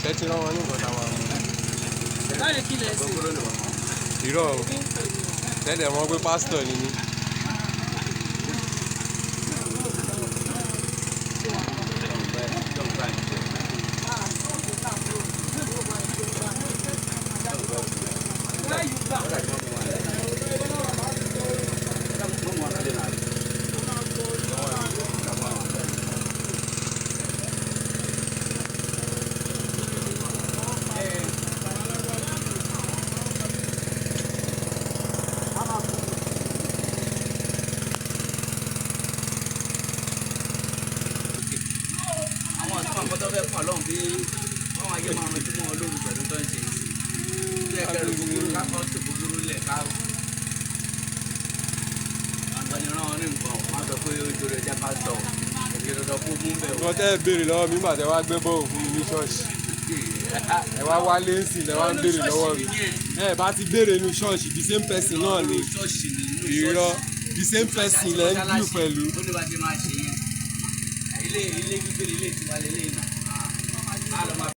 ẹ ti rán wọn ní nǹkan táwọn mú. Báyìí kí lẹ sí. Irọ́ o tẹ́lẹ̀ mọ̀ pé pásítọ̀ ni mí. Nǹkan tẹ́ ẹ béèrè lọ́wọ́ mi nígbà tẹ́ wá gbé bọ́ọ̀ fún mi ní ṣọ́ọ̀ṣì. Ẹ wá wálé ń sìn lẹ́ wá ń béèrè lọ́wọ́ mi. Ẹ bá ti béèrè inú ṣọ́ọ̀ṣì the same person náà ni. Irọ́ the same person lẹ́ ń gbù pẹ̀lú.